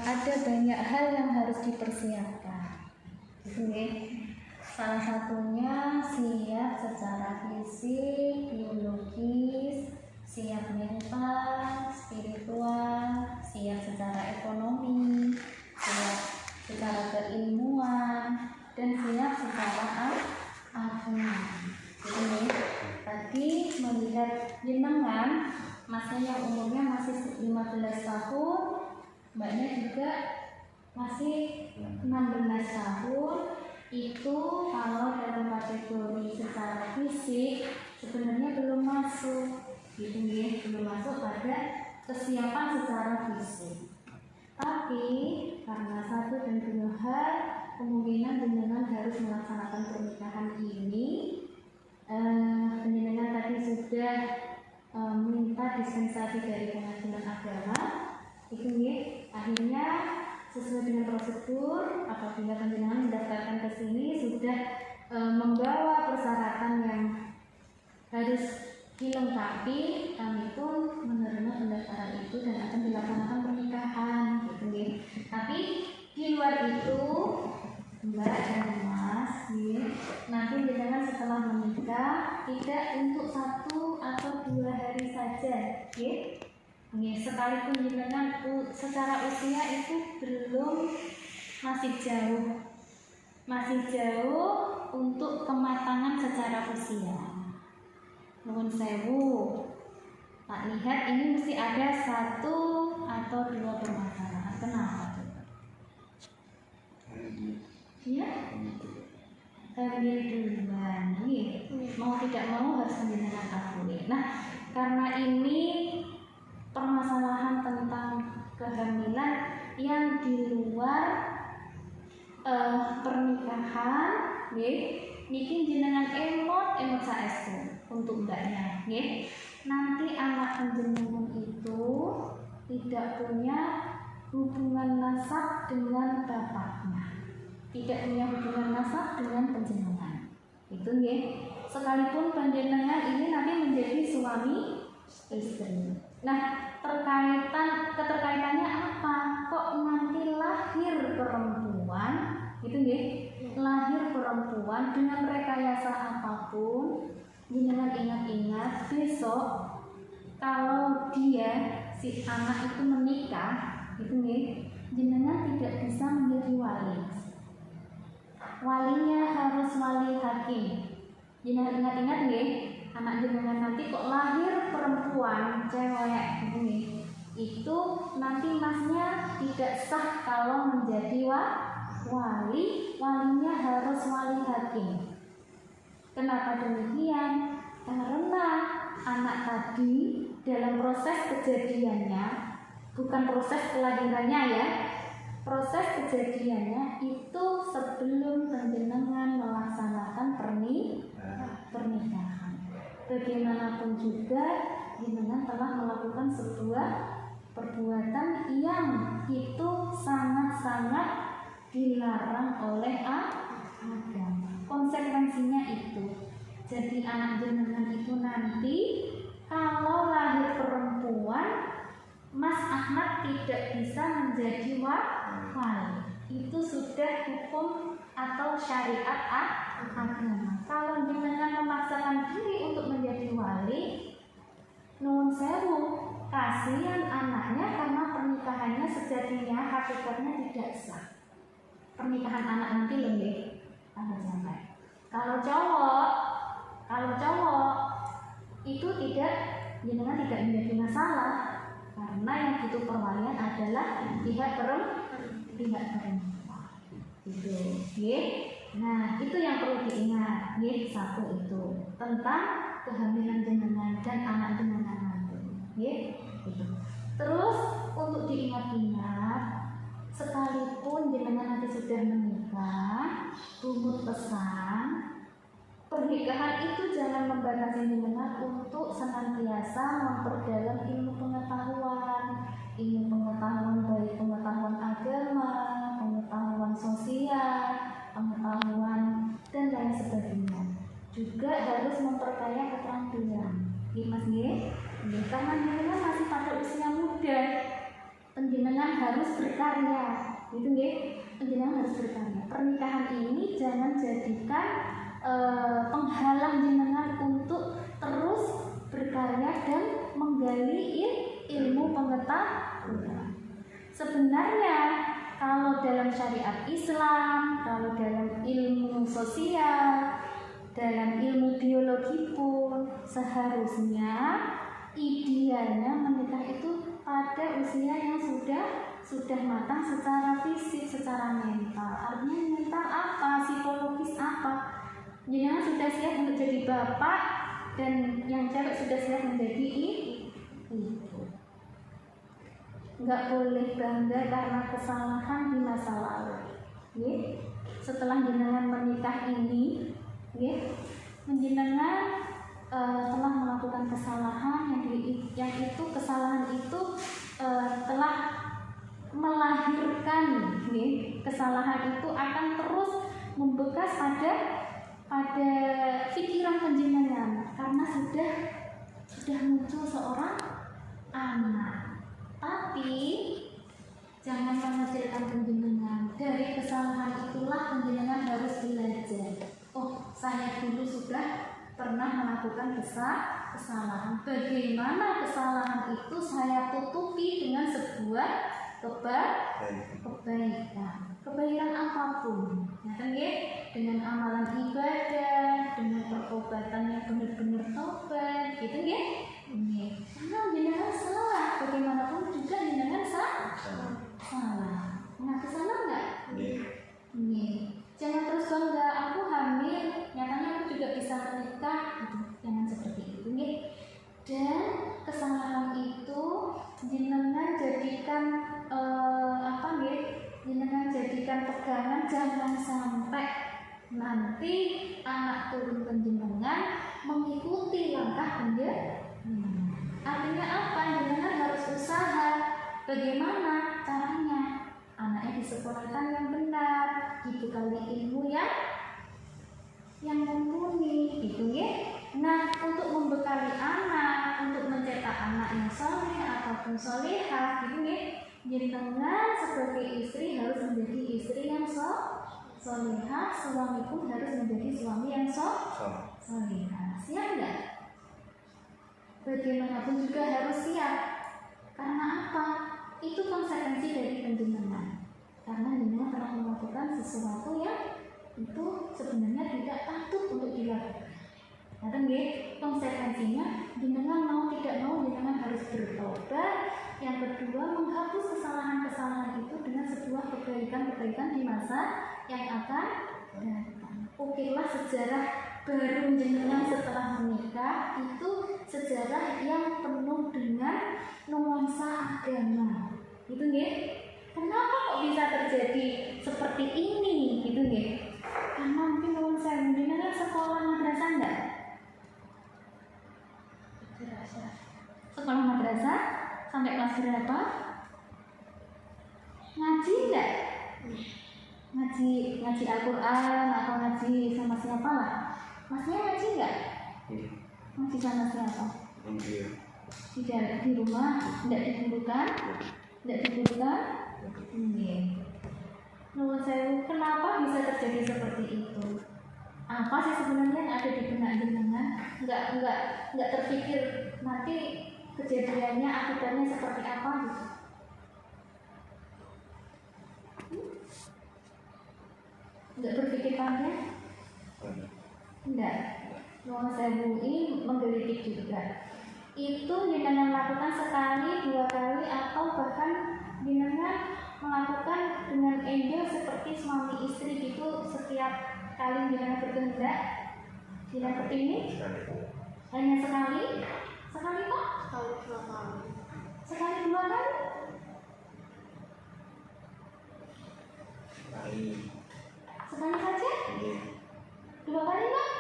ada banyak hal yang harus dipersiapkan. Salah satunya siap secara fisik, biologis, siap mental, spiritual, siap secara ekonomi, siap secara keilmuan, dan siap secara agama. Jadi tadi melihat jenengan, masnya yang umurnya masih 15 tahun, mbaknya juga masih 16 tahun. Itu kalau dalam kategori secara fisik sebenarnya belum masuk, belum masuk pada kesiapan secara fisik. Tapi karena satu dan dua hal, kemungkinan jenengan harus melaksanakan pernikahan ini. Jenengan tadi sudah minta dispensasi dari pengadilan agama, itu akhirnya sesuai dengan prosedur. Apabila jenengan mendaftarkan ke sini sudah membawa persyaratan yang harus dilengkapi, kami pun menerima pendaftaran itu dan akan dilaksanakan pernikahan, Tapi di luar itu, Mbak dan Mas, nanti jenengan setelah menikah tidak untuk 1 atau 2 hari saja, sekalipun jenengan secara usia itu masih jauh untuk kematangan secara usia. Nuwun sewu, tak lihat ini mesti ada 1 atau 2 permasalahan. Kenapa? Ya, hamil duluan, mau tidak mau harus jenengan akui. Nah, karena ini permasalahan tentang kehamilan yang di luar pernikahan, bikin jenengan emot saestu untuk mbaknya, nanti anak panjenengan itu tidak punya hubungan nasab dengan bapaknya, tidak punya hubungan nasab dengan panjenengan. Itu sekalipun panjenengan ini nanti menjadi suami istri. Nah, keterkaitannya apa? Kok nanti lahir perempuan, lahir perempuan dengan rekayasa apapun, jenengan ingat-ingat besok kalau dia si anak itu menikah, jenengan tidak bisa menjadi wali. Walinya harus wali hakim. Jenengan ingat-ingat anak jenengan nanti kok lahir perempuan, cewek, itu nanti masnya tidak sah kalau menjadi walinya harus wali hakim. Kenapa demikian? Karena anak tadi dalam proses kejadiannya, bukan proses kelahirannya ya, proses kejadiannya itu sebelum panjenengan melaksanakan pernikahan. Bagaimanapun juga jenengan telah melakukan sebuah perbuatan yang itu sangat-sangat dilarang oleh agama. Konsekuensinya itu, jadi anak jenengan itu nanti kalau lahir perempuan, Mas Ahmad tidak bisa menjadi wali. Itu sudah hukum atau syariat agama. Kalau jenengan memaksakan diri untuk menjadi wali, nuwun sewu, kasihan anaknya karena pernikahannya sejatinya hakikatnya tidak sah. Pernikahan anak nanti lebih sampai. Kalau cowok itu jenengan tidak menjadi masalah, karena yang butuh perwalian adalah pihak perempuan. Nah, itu yang perlu diingat. Satu itu tentang kehamilan jenengan dan anak jenengan nanti. Terus untuk diingat-ingat, sekalipun jenengan nanti sudah menikah, bungut pesan, pernikahan itu jangan membatasi jenengan untuk senantiasa memperdalam ilmu pengetahuan baik pengetahuan agama, pengetahuan sosial, pengetahuan dan lain sebagainya. Juga harus memperkaya keterampilan. Mas karena jenengan masih pada usia muda, penjenengan harus harus berkarya, gitu nggih. Jenengan harus berkarya. Pernikahan ini jangan jadikan penghalang jenengan untuk terus berkarya dan menggali ilmu pengetahuan. Sebenarnya kalau dalam syariat Islam, kalau dalam ilmu sosial, dalam ilmu biologi pun seharusnya idealnya menikah itu pada usia yang sudah matang secara fisik, secara mental. Artinya mental apa, psikologis apa. Jenengan sudah siap untuk jadi bapak dan yang cewek sudah siap menjadi ibu. Nggak boleh bangga karena kesalahan di masa lalu. Setelah jenengan menikah ini, jenengan telah melakukan kesalahan yang itu kesalahan itu telah melahirkan kesalahan itu akan terus membekas pada pikiran penjenengan karena sudah muncul seorang anak. Tapi jangan mengecilkan penjenengan. Dari kesalahan itulah penjenengan harus belajar. Oh, saya dulu sudah pernah melakukan kesalahan. Bagaimana kesalahan itu saya tutupi dengan sebuah kebaikan apapun. Dengan amalan ibadah, dengan pertobatan yang benar-benar tobat, gitu ya. Karena jenengan salah, bagaimanapun juga jenengan salah. Mengaku salah nggak? Jangan terus bangga, aku hamil, nyatanya aku juga bisa menikah, gitu. Jangan seperti itu, Dan kesalahan itu jenengan jadikan jenengan jadikan pegangan, jangan sampai nanti anak turun penjenengan mengikuti langkah penjenengan. Artinya apa? Jenengan harus usaha. Bagaimana caranya? Anaknya disekolahkan yang benar, dibekali ilmu yang mumpuni, gitu ya. Nah, untuk membekali anak, untuk mencetak anak yang soleh ataupun solehah, gitu ya. Jenengan sebagai istri harus menjadi istri yang solehah, suami pun harus menjadi suami yang solehah. Siap nggak? Bagaimanapun juga harus siap. Karena apa? Itu konsekuensi dari penjenengan. Karena jenengan telah melakukan sesuatu yang itu sebenarnya tidak patut untuk dilakukan. Nah, konsekuensinya jenengan mau tidak mau jenengan harus bertobat. Yang kedua, menghapus kesalahan-kesalahan itu dengan sebuah kebaikan-kebaikan di masa yang akan datang. Ukirlah sejarah baru jenengan setelah menikah, itu sejarah yang penuh dengan nuansa agama. Gitu nggih? Kenapa kok bisa terjadi seperti ini? Gitu nggih? Karena mungkin nuansa jenengan sekolah madrasah enggak? Sekolah madrasah sampai kelas berapa? Ngaji enggak? Ngaji Al-Quran atau ngaji sama siapa lah? Masnya ngaji enggak? Ngaji sama siapa? Tidak di rumah, tidak dikumpulkan? Tidak dikumpulkan? Nuwun sewu, kenapa bisa terjadi seperti itu? Apa sih sebenarnya yang ada di benak jenengan? Enggak terpikir nanti kejadiannya akibatnya seperti apa gitu. Enggak berpikir panjang? Enggak. Nuwun sewu ini menggelitik juga. Itu jenengan lakukan sekali, 2 kali, atau bahkan jenengan melakukan dengan enjoy seperti suami istri gitu setiap kali jenengan berkehendak. Jenengan kepingin? Hanya sekali? Sekali kok? Sekali 2 kali? Sekali saja? 2 kali kok?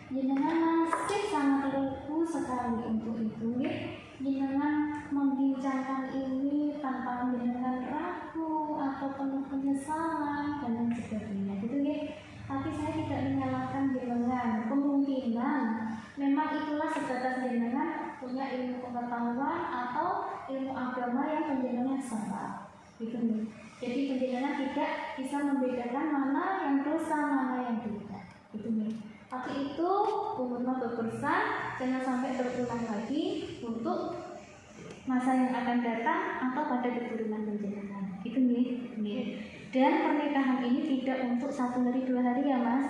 Jenengan masih sangat lugu sekali untuk itu. Jenengan membincangkan ini tanpa jenengan ragu atau penuh penyesalan dan lain sebagainya, gitu ya. Tapi saya tidak menyalahkan jenengan. Kemungkinan memang itu ilmu pengetahuan atau ilmu agama yang panjenengan salah. Gitu nih. Jadi panjenengan tidak bisa membedakan mana yang dosa, mana yang tidak. Gitu nih. Tapi itu umatnya berpesan jangan sampai terulang lagi untuk masa yang akan datang atau pada keturunan panjenengan. Gitu nih. Dan pernikahan ini tidak untuk 1 hari 2 hari ya Mas.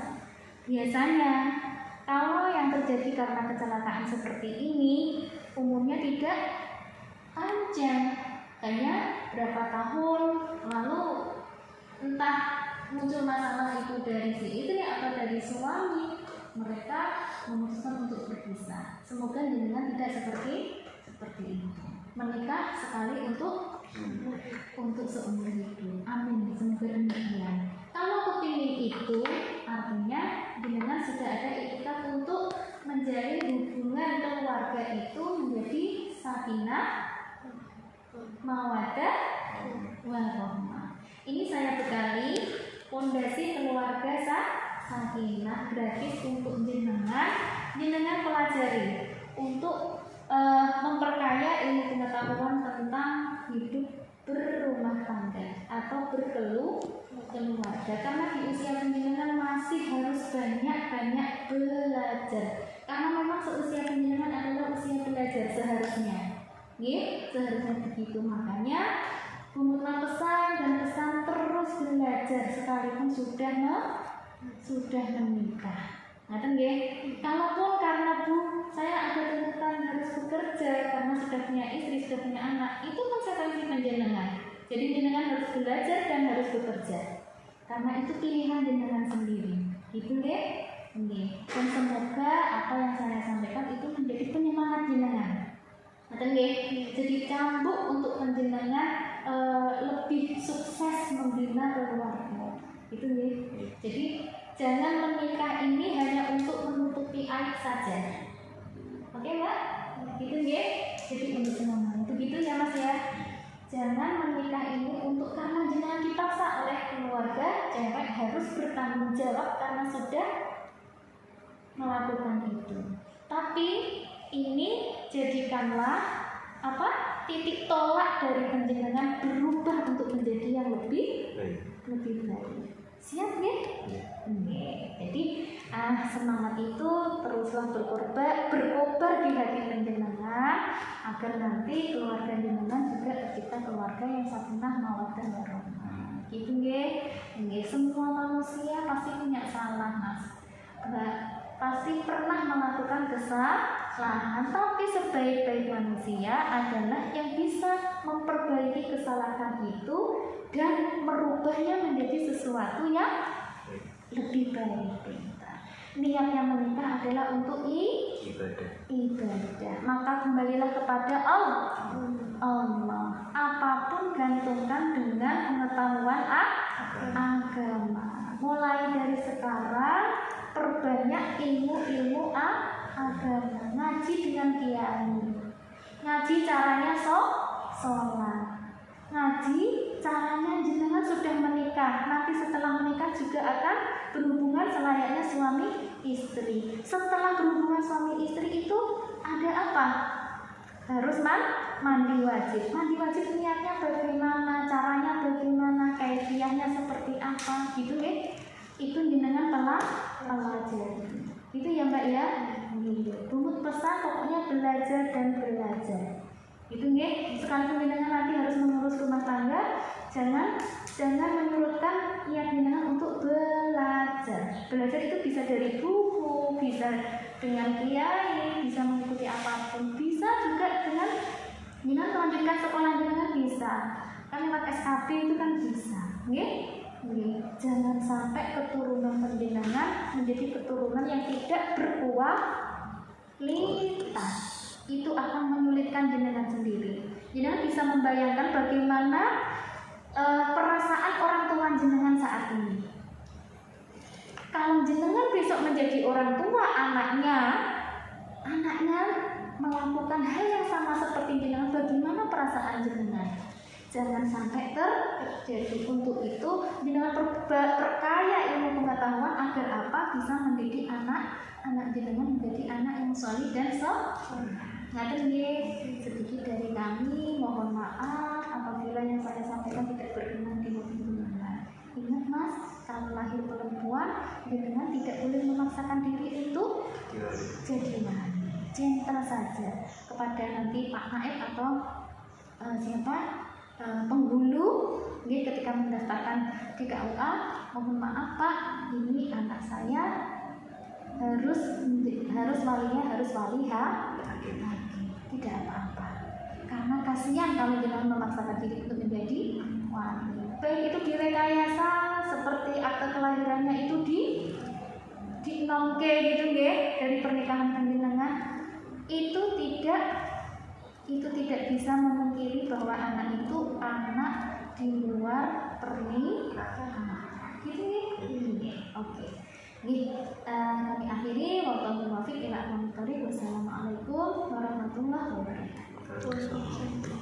Biasanya kalau yang terjadi karena kecelakaan seperti ini umumnya tidak panjang, hanya berapa tahun lalu entah muncul masalah itu dari si istri atau dari suami, mereka memutuskan untuk berpisah. Semoga jenengan tidak seperti itu. Menikah sekali untuk seumur hidup. Amin. Semoga demikian. Kalau kepingin itu artinya jenengan sudah ada ikhtiar untuk menjalin hubungan keluarga itu menjadi sakinah, mawaddah, warahmah. Ini saya bekali fondasi keluarga sakinah gratis untuk jenengan pelajari untuk memperkaya ilmu pengetahuan tentang hidup berumah tangga atau berkeluarga, karena di usia penjenengan masih harus banyak belajar, karena memang seusia penjenengan adalah usia belajar seharusnya, seharusnya begitu. Makanya bunga pesan terus belajar sekalipun sudah menikah. Ngaten nggih. Kalaupun karena saya ada tuntutan harus bekerja karena sudah punya istri, sudah punya anak, itu konsekuensi panjenengan. Jadi jenengan harus belajar dan harus bekerja. Karena itu pilihan jenengan sendiri. Gitu nggih? Nggih. Dan semoga apa yang saya sampaikan itu menjadi penyemangat jenengan. Ngaten nggih. Jadi cambuk untuk panjenengan lebih sukses membina keluarga. Itu nggih. Jadi jangan menikah ini hanya untuk menutupi aib saja. Oke Mbak? Gitu nggih. Jadi untuk semuanya itu gitu ya Mas ya. Jangan menikah ini untuk karena jenengan dipaksa oleh keluarga, cewek harus bertanggung jawab karena sudah melakukan itu. Tapi ini jadikanlah titik tolak dari panjenengan berubah untuk menjadi yang lebih baik. Siap nggih? Jadi semangat itu teruslah berkobar di hati panjenengan agar nanti keluarga jenengan juga tercipta keluarga yang sakinah, mawaddah, warahmah. Gitu nggih. Semua manusia pasti punya salah, Mas. Pasti pernah melakukan kesalahan, tapi sebaik-baik manusia adalah yang bisa memperbaiki kesalahan itu dan merubahnya menjadi sesuatu yang lebih baik. Niatnya menikah adalah untuk ibadah. Maka kembalilah kepada Allah. Apapun gantungkan dengan pengetahuan agama. Mulai dari sekarang perbanyak ilmu agama. Ngaji dengan kiai. Ngaji caranya sholat. Ngaji caranya jenengan sudah menikah. Nanti setelah menikah juga akan berhubungan selayaknya suami istri. Setelah berhubungan suami istri itu ada apa? Harus mandi wajib. Mandi wajib niatnya bagaimana, caranya bagaimana, kaifiahnya seperti apa, gitu ya. Itu jenengan pelajari. Itu ya Mbak ya. Bungut pesan pokoknya belajar dan belajar. Itu nggih, sekalipun jenengan nanti harus mengurus rumah tangga, jangan menyurutkan niat jenengan untuk belajar. Belajar itu bisa dari buku, bisa dengan kiai, bisa mengikuti apapun, bisa juga dengan melanjutkan sekolah jenengan bisa. Kan lewat SKB itu kan bisa, nggih? Jangan sampai keturunan panjenengan menjadi keturunan yang tidak berkualitas. Itu akan menyulitkan jenengan sendiri. Jenengan bisa membayangkan bagaimana perasaan orang tua jenengan saat ini. Kalau jenengan besok menjadi orang tua, anaknya melakukan hal yang sama seperti jenengan, bagaimana perasaan jenengan? Jangan sampai terjadi. Untuk itu jenengan perkaya ilmu pengetahuan agar apa? Bisa mendidik anak jenengan menjadi anak yang solih dan soleh. Ngaten nggih, sedikit dari kami, mohon maaf apabila yang saya sampaikan tidak berkenan di hati jenengan. Ingat Mas, kalau lahir perempuan, jenengan tidak boleh memaksakan diri untuk jadi mani. Gentle saja kepada nanti Pak Naib atau penghulu, ketika mendaftarkan di KUA, mohon maaf Pak, ini anak saya harus waliha lagi, tidak apa-apa, karena kasihan kalau jangan memaksakan diri untuk menjadi wali. Baik itu direkayasa seperti akte kelahirannya itu di nongke gitu dari pernikahan panjenengan, itu tidak bisa memungkiri bahwa anak itu anak di luar pernikahan. Gitu ya. Oke. Kami akhiri. Wassalamualaikum warahmatullahi wabarakatuh.